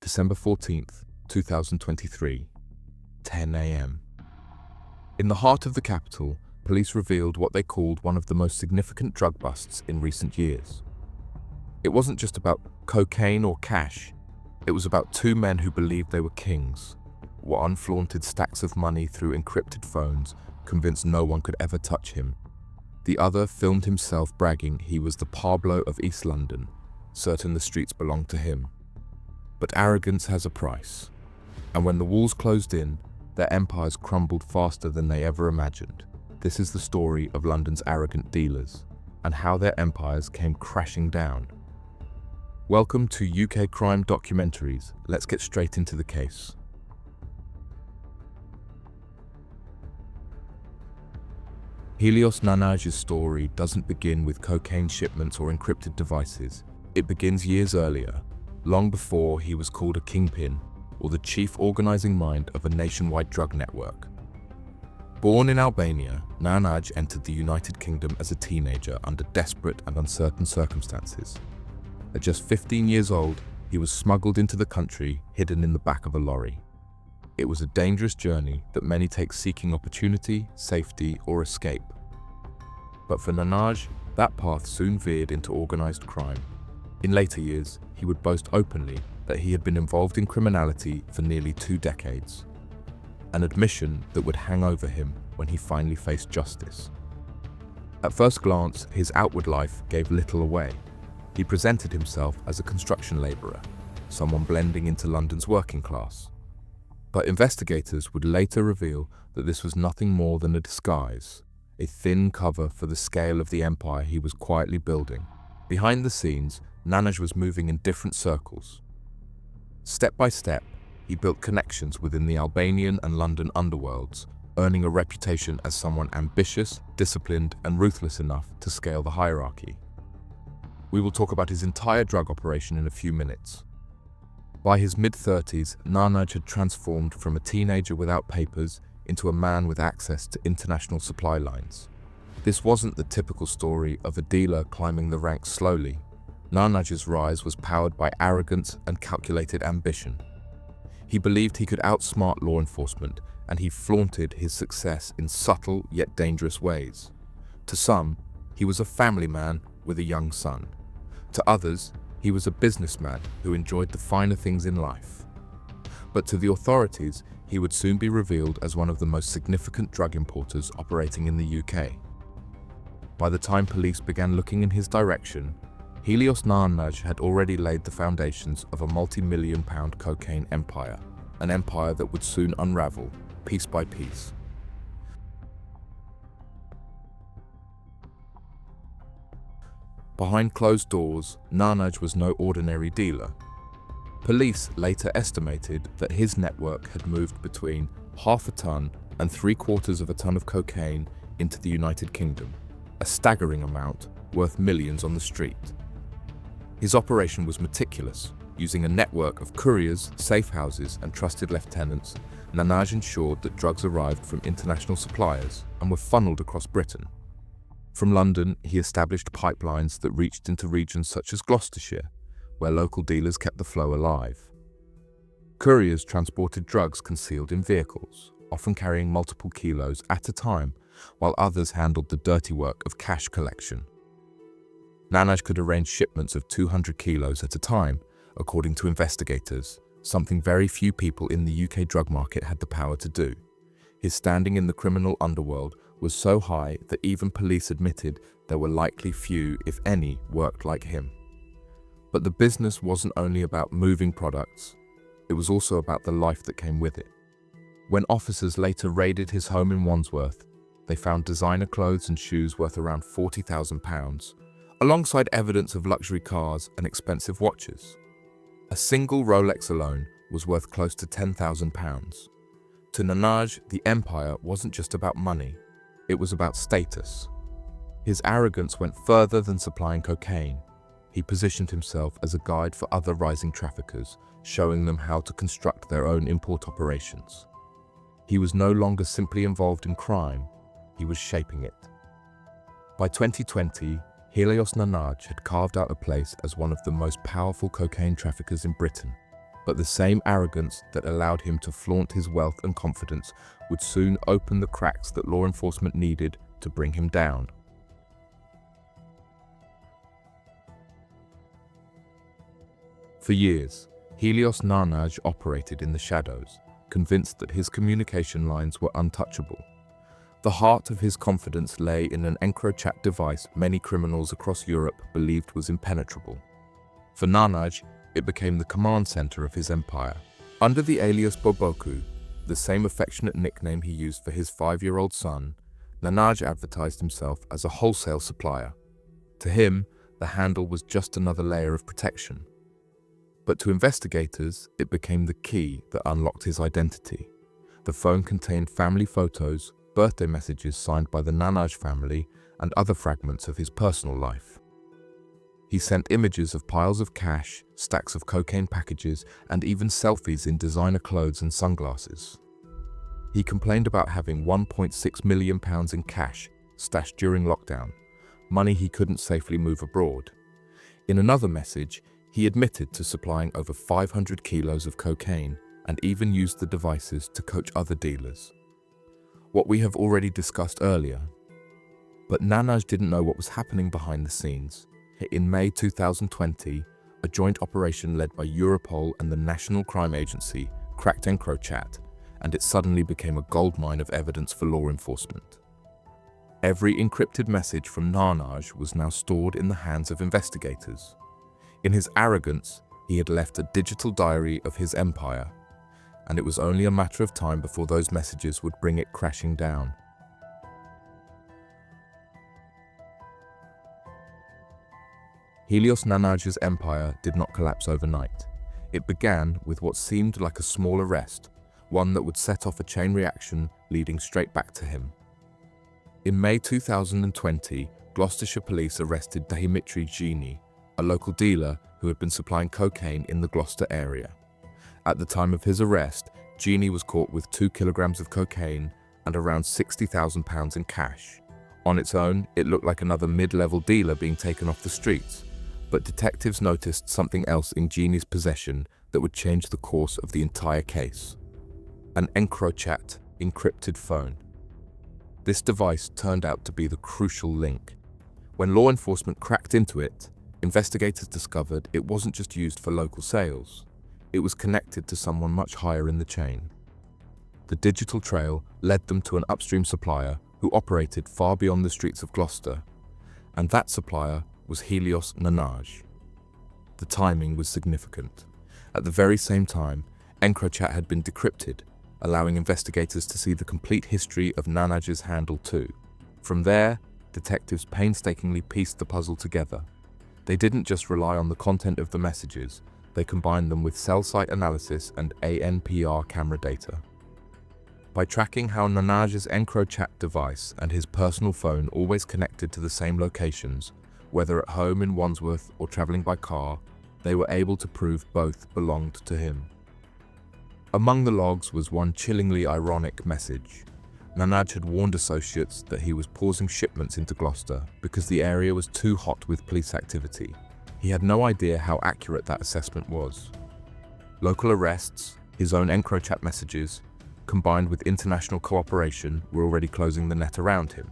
December 14th, 2023, 10 a.m. In the heart of the capital, police revealed what they called one of the most significant drug busts in recent years. It wasn't just about cocaine or cash. It was about two men who believed they were kings. One flaunted stacks of money through encrypted phones, convinced no one could ever touch him. The other filmed himself bragging he was the Pablo of East London, certain the streets belonged to him. But arrogance has a price, and when the walls closed in, their empires crumbled faster than they ever imagined. This is the story of London's arrogant dealers, and how their empires came crashing down. Welcome to UK Crime Documentaries. Let's get straight into the case. Helios Nanaj's story doesn't begin with cocaine shipments or encrypted devices. It begins years earlier, long before he was called a kingpin or the chief organizing mind of a nationwide drug network. Born in Albania, Nanaj entered the United Kingdom as a teenager under desperate and uncertain circumstances. At just 15 years old, he was smuggled into the country, hidden in the back of a lorry. It was a dangerous journey that many take seeking opportunity, safety, or escape. But for Nanaj, that path soon veered into organized crime. In later years, he would boast openly that he had been involved in criminality for nearly 2 decades, an admission that would hang over him when he finally faced justice. At first glance, his outward life gave little away. He presented himself as a construction laborer, someone blending into London's working class. But investigators would later reveal that this was nothing more than a disguise, a thin cover for the scale of the empire he was quietly building. Behind the scenes, Nanaj was moving in different circles. Step by step, he built connections within the Albanian and London underworlds, earning a reputation as someone ambitious, disciplined, and ruthless enough to scale the hierarchy. We will talk about his entire drug operation in a few minutes. By his mid-30s, Nanaj had transformed from a teenager without papers into a man with access to international supply lines. This wasn't the typical story of a dealer climbing the ranks slowly. Nanaj's rise was powered by arrogance and calculated ambition. He believed he could outsmart law enforcement, and he flaunted his success in subtle yet dangerous ways. To some, he was a family man with a young son. To others, he was a businessman who enjoyed the finer things in life. But to the authorities, he would soon be revealed as one of the most significant drug importers operating in the UK. By the time police began looking in his direction, Helios Nanaj had already laid the foundations of a multi-million-pound cocaine empire, an empire that would soon unravel, piece by piece. Behind closed doors, Nanaj was no ordinary dealer. Police later estimated that his network had moved between 0.5 ton and 0.75 ton of cocaine into the United Kingdom, a staggering amount worth millions on the street. His operation was meticulous. Using a network of couriers, safe houses, and trusted lieutenants, Nanaj ensured that drugs arrived from international suppliers and were funneled across Britain. From London, he established pipelines that reached into regions such as Gloucestershire, where local dealers kept the flow alive. Couriers transported drugs concealed in vehicles, often carrying multiple kilos at a time, while others handled the dirty work of cash collection. Nanaj could arrange shipments of 200 kilos at a time, according to investigators, something very few people in the UK drug market had the power to do. His standing in the criminal underworld was so high that even police admitted there were likely few, if any, worked like him. But the business wasn't only about moving products, it was also about the life that came with it. When officers later raided his home in Wandsworth, they found designer clothes and shoes worth around £40,000, alongside evidence of luxury cars and expensive watches. A single Rolex alone was worth close to £10,000. To Nanaj, the empire wasn't just about money, it was about status. His arrogance went further than supplying cocaine. He positioned himself as a guide for other rising traffickers, showing them how to construct their own import operations. He was no longer simply involved in crime, he was shaping it. By 2020, Helios Nanaj had carved out a place as one of the most powerful cocaine traffickers in Britain. But the same arrogance that allowed him to flaunt his wealth and confidence would soon open the cracks that law enforcement needed to bring him down. For years, Helios Nanaj operated in the shadows, convinced that his communication lines were untouchable. The heart of his confidence lay in an Encrochat device many criminals across Europe believed was impenetrable. For Nanaj, it became the command center of his empire. Under the alias Boboku, the same affectionate nickname he used for his 5-year-old son, Nanaj advertised himself as a wholesale supplier. To him, the handle was just another layer of protection. But to investigators, it became the key that unlocked his identity. The phone contained family photos, birthday messages signed by the Nanaj family, and other fragments of his personal life. He sent images of piles of cash, stacks of cocaine packages, and even selfies in designer clothes and sunglasses. He complained about having £1.6 million in cash stashed during lockdown, money he couldn't safely move abroad. In another message, he admitted to supplying over 500 kilos of cocaine and even used the devices to coach other dealers. What we have already discussed earlier. But Nanaj didn't know what was happening behind the scenes. In May 2020, a joint operation led by Europol and the National Crime Agency cracked Encrochat, and it suddenly became a goldmine of evidence for law enforcement. Every encrypted message from Nanaj was now stored in the hands of investigators. In his arrogance, he had left a digital diary of his empire, and it was only a matter of time before those messages would bring it crashing down. Helios Nanaj's empire did not collapse overnight. It began with what seemed like a small arrest, one that would set off a chain reaction leading straight back to him. In May 2020, Gloucestershire police arrested Dimitri Genie, a local dealer who had been supplying cocaine in the Gloucester area. At the time of his arrest, Genie was caught with 2 kilograms of cocaine and around £60,000 in cash. On its own, it looked like another mid-level dealer being taken off the streets. But detectives noticed something else in Genie's possession that would change the course of the entire case. An Encrochat encrypted phone. This device turned out to be the crucial link. When law enforcement cracked into it, investigators discovered it wasn't just used for local sales. It was connected to someone much higher in the chain. The digital trail led them to an upstream supplier who operated far beyond the streets of Gloucester, and that supplier was Helios Nanaj. The timing was significant. At the very same time, Encrochat had been decrypted, allowing investigators to see the complete history of Nanaj's handle too. From there, detectives painstakingly pieced the puzzle together. They didn't just rely on the content of the messages, they combined them with cell site analysis and ANPR camera data. By tracking how Nanaj's Encrochat device and his personal phone always connected to the same locations, whether at home in Wandsworth or traveling by car, they were able to prove both belonged to him. Among the logs was one chillingly ironic message. Nanaj had warned associates that he was pausing shipments into Gloucester because the area was too hot with police activity. He had no idea how accurate that assessment was. Local arrests, his own Encrochat messages, combined with international cooperation, were already closing the net around him.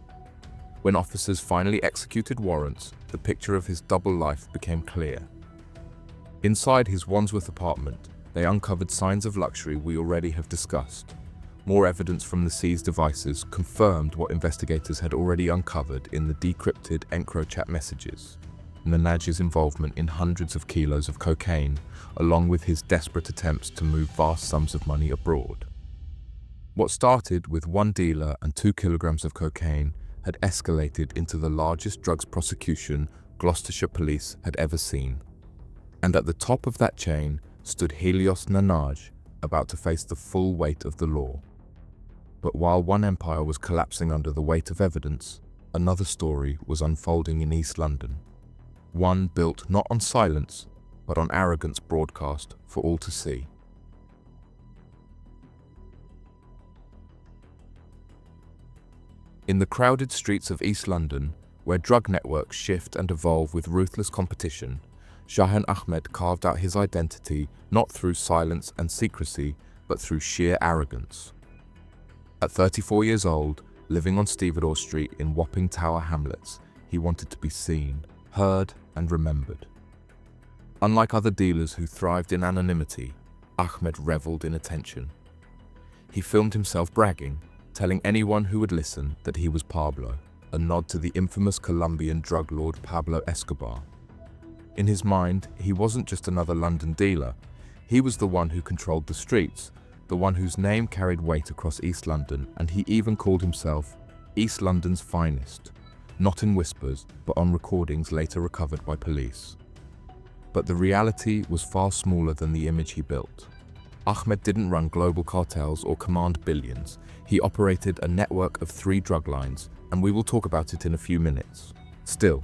When officers finally executed warrants, the picture of his double life became clear. Inside his Wandsworth apartment, they uncovered signs of luxury we already have discussed. More evidence from the seized devices confirmed what investigators had already uncovered in the decrypted Encrochat messages. Nanaj's involvement in hundreds of kilos of cocaine, along with his desperate attempts to move vast sums of money abroad. What started with 1 dealer and 2 kilograms of cocaine had escalated into the largest drugs prosecution Gloucestershire police had ever seen. And at the top of that chain stood Helios Nanaj, about to face the full weight of the law. But while one empire was collapsing under the weight of evidence, another story was unfolding in East London. One built not on silence, but on arrogance broadcast for all to see. In the crowded streets of East London, where drug networks shift and evolve with ruthless competition, Shahin Ahmed carved out his identity not through silence and secrecy, but through sheer arrogance. At 34 years old, living on Stevedore Street in Wapping Tower Hamlets, he wanted to be seen, heard, and remembered. Unlike other dealers who thrived in anonymity, Ahmed reveled in attention. He filmed himself bragging, telling anyone who would listen that he was Pablo, a nod to the infamous Colombian drug lord Pablo Escobar. In his mind, he wasn't just another London dealer. He was the one who controlled the streets, the one whose name carried weight across East London, and he even called himself East London's finest, not in whispers, but on recordings later recovered by police. But the reality was far smaller than the image he built. Ahmed didn't run global cartels or command billions. He operated a network of 3 drug lines, and we will talk about it in a few minutes. Still,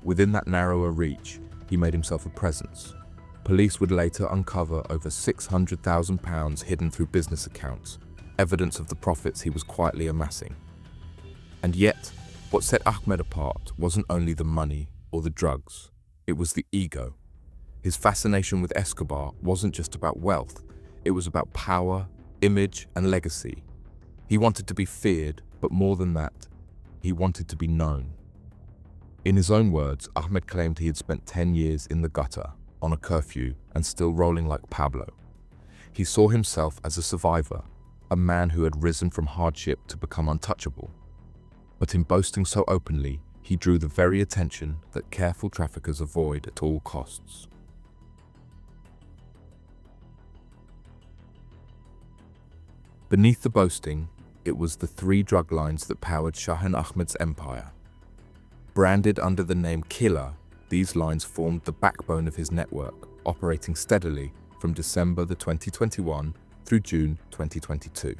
within that narrower reach, he made himself a presence. Police would later uncover over £600,000 hidden through business accounts, evidence of the profits he was quietly amassing. And yet, what set Ahmed apart wasn't only the money or the drugs, it was the ego. His fascination with Escobar wasn't just about wealth, it was about power, image, and legacy. He wanted to be feared, but more than that, he wanted to be known. In his own words, Ahmed claimed he had spent 10 years in the gutter, on a curfew, and still rolling like Pablo. He saw himself as a survivor, a man who had risen from hardship to become untouchable. But in boasting so openly, he drew the very attention that careful traffickers avoid at all costs. Beneath the boasting, it was the 3 drug lines that powered Shahin Ahmed's empire. Branded under the name Killer, these lines formed the backbone of his network, operating steadily from December 2021 through June 2022.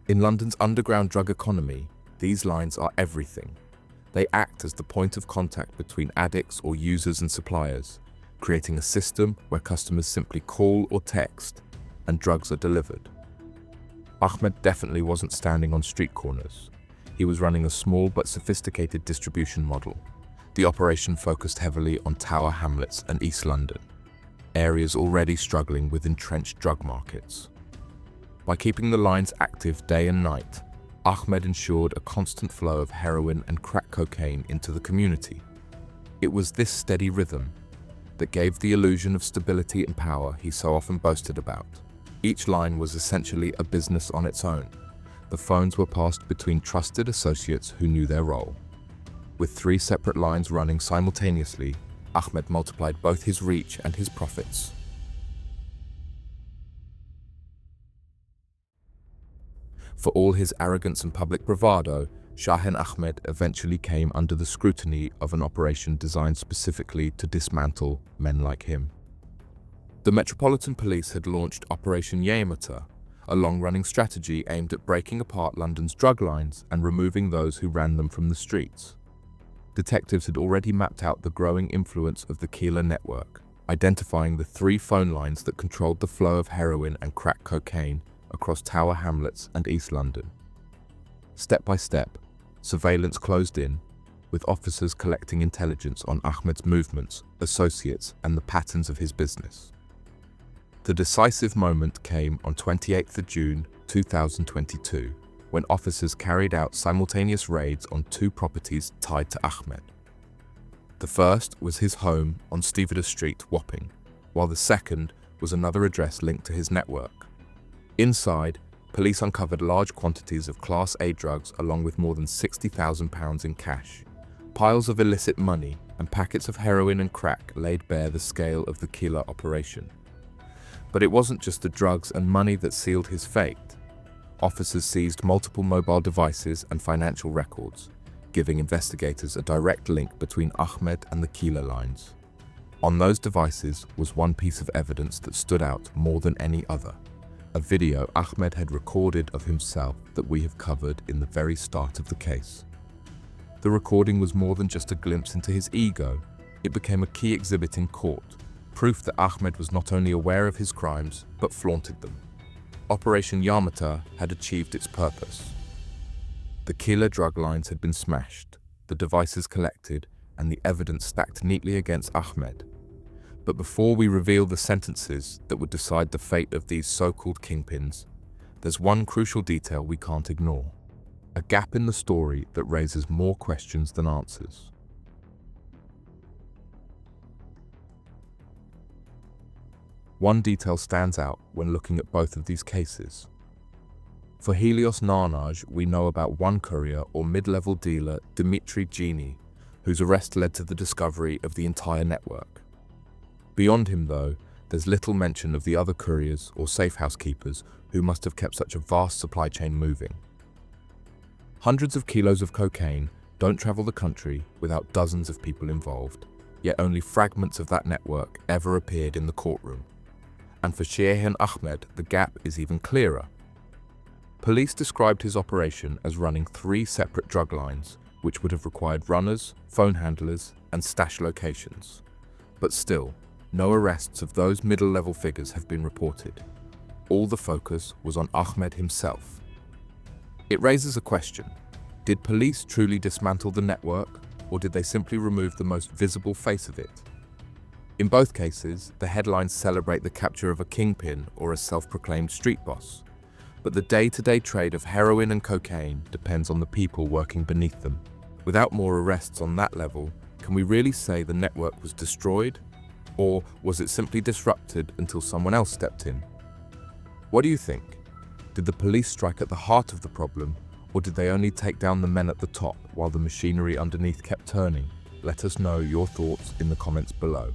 In London's underground drug economy, these lines are everything. They act as the point of contact between addicts or users and suppliers, creating a system where customers simply call or text and drugs are delivered. Ahmed definitely wasn't standing on street corners. He was running a small but sophisticated distribution model. The operation focused heavily on Tower Hamlets and East London, areas already struggling with entrenched drug markets. By keeping the lines active day and night, Ahmed ensured a constant flow of heroin and crack cocaine into the community. It was this steady rhythm that gave the illusion of stability and power he so often boasted about. Each line was essentially a business on its own. The phones were passed between trusted associates who knew their role. With 3 separate lines running simultaneously, Ahmed multiplied both his reach and his profits. For all his arrogance and public bravado, Shahin Ahmed eventually came under the scrutiny of an operation designed specifically to dismantle men like him. The Metropolitan Police had launched Operation Yamata, a long-running strategy aimed at breaking apart London's drug lines and removing those who ran them from the streets. Detectives had already mapped out the growing influence of the Keeler network, identifying the 3 phone lines that controlled the flow of heroin and crack cocaine across Tower Hamlets and East London. Step by step, surveillance closed in, with officers collecting intelligence on Ahmed's movements, associates, and the patterns of his business. The decisive moment came on 28th June 2022, when officers carried out simultaneous raids on 2 properties tied to Ahmed. The first was his home on Stevedore Street, Wapping, while the second was another address linked to his network. Inside, police uncovered large quantities of Class A drugs along with more than £60,000 in cash. Piles of illicit money and packets of heroin and crack laid bare the scale of the Keeler operation. But it wasn't just the drugs and money that sealed his fate. Officers seized multiple mobile devices and financial records, giving investigators a direct link between Ahmed and the Keeler lines. On those devices was one piece of evidence that stood out more than any other: a video Ahmed had recorded of himself that we have covered in the very start of the case. The recording was more than just a glimpse into his ego. It became a key exhibit in court, proof that Ahmed was not only aware of his crimes, but flaunted them. Operation Yamata had achieved its purpose. The Keeler drug lines had been smashed, the devices collected, and the evidence stacked neatly against Ahmed. But before we reveal the sentences that would decide the fate of these so-called kingpins, there's one crucial detail we can't ignore. A gap in the story that raises more questions than answers. One detail stands out when looking at both of these cases. For Helios Nanaj, we know about one courier or mid-level dealer, Dimitri Genie, whose arrest led to the discovery of the entire network. Beyond him, though, there's little mention of the other couriers or safe housekeepers who must have kept such a vast supply chain moving. Hundreds of kilos of cocaine don't travel the country without dozens of people involved, yet only fragments of that network ever appeared in the courtroom. And for Shahin Ahmed, the gap is even clearer. Police described his operation as running 3 separate drug lines, which would have required runners, phone handlers, and stash locations. But still, no arrests of those middle-level figures have been reported. All the focus was on Ahmed himself. It raises a question. Did police truly dismantle the network, or did they simply remove the most visible face of it? In both cases, the headlines celebrate the capture of a kingpin or a self-proclaimed street boss. But the day-to-day trade of heroin and cocaine depends on the people working beneath them. Without more arrests on that level, can we really say the network was destroyed? Or was it simply disrupted until someone else stepped in? What do you think? Did the police strike at the heart of the problem, or did they only take down the men at the top while the machinery underneath kept turning? Let us know your thoughts in the comments below.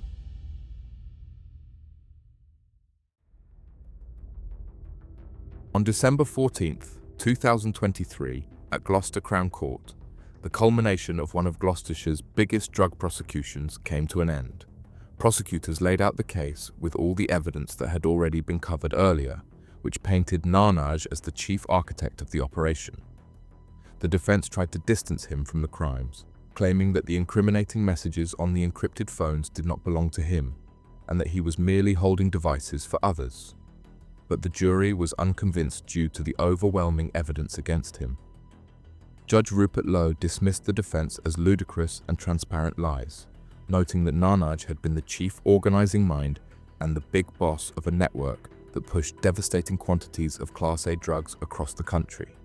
On December 14th, 2023, at Gloucester Crown Court, the culmination of one of Gloucestershire's biggest drug prosecutions came to an end. Prosecutors laid out the case with all the evidence that had already been covered earlier, which painted Nanaj as the chief architect of the operation. The defense tried to distance him from the crimes, claiming that the incriminating messages on the encrypted phones did not belong to him, and that he was merely holding devices for others. But the jury was unconvinced due to the overwhelming evidence against him. Judge Rupert Lowe dismissed the defense as ludicrous and transparent lies, noting that Nanaj had been the chief organizing mind and the big boss of a network that pushed devastating quantities of Class A drugs across the country.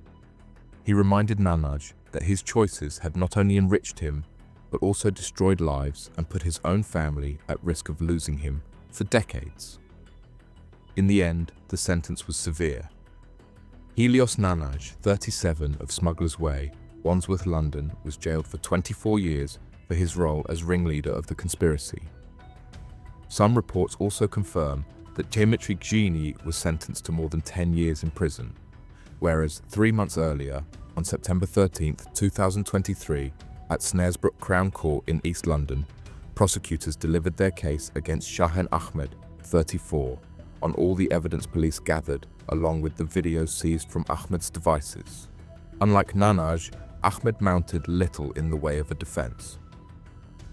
He reminded Nanaj that his choices had not only enriched him, but also destroyed lives and put his own family at risk of losing him for decades. In the end, the sentence was severe. Helios Nanaj, 37, of Smugglers Way, Wandsworth, London, was jailed for 24 years for his role as ringleader of the conspiracy. Some reports also confirm that Dimitri Genie was sentenced to more than 10 years in prison, whereas 3 months earlier, on September 13, 2023, at Snaresbrook Crown Court in East London, prosecutors delivered their case against Shahin Ahmed, 34, on all the evidence police gathered, along with the videos seized from Ahmed's devices. Unlike Nanaj, Ahmed mounted little in the way of a defense.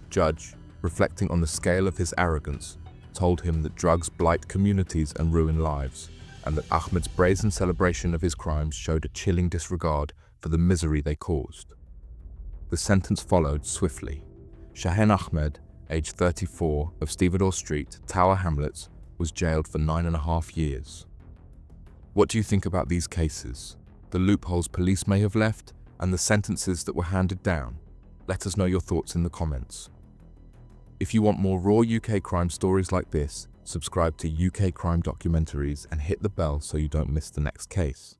Judge, reflecting on the scale of his arrogance, told him that drugs blight communities and ruin lives, and that Ahmed's brazen celebration of his crimes showed a chilling disregard for the misery they caused. The sentence followed swiftly. Shahin Ahmed, aged 34, of Stevedore Street, Tower Hamlets, was jailed for 9.5 years. What do you think about these cases? The loopholes police may have left, and the sentences that were handed down? Let us know your thoughts in the comments. If you want more raw UK crime stories like this, subscribe to UK Crime Documentaries and hit the bell so you don't miss the next case.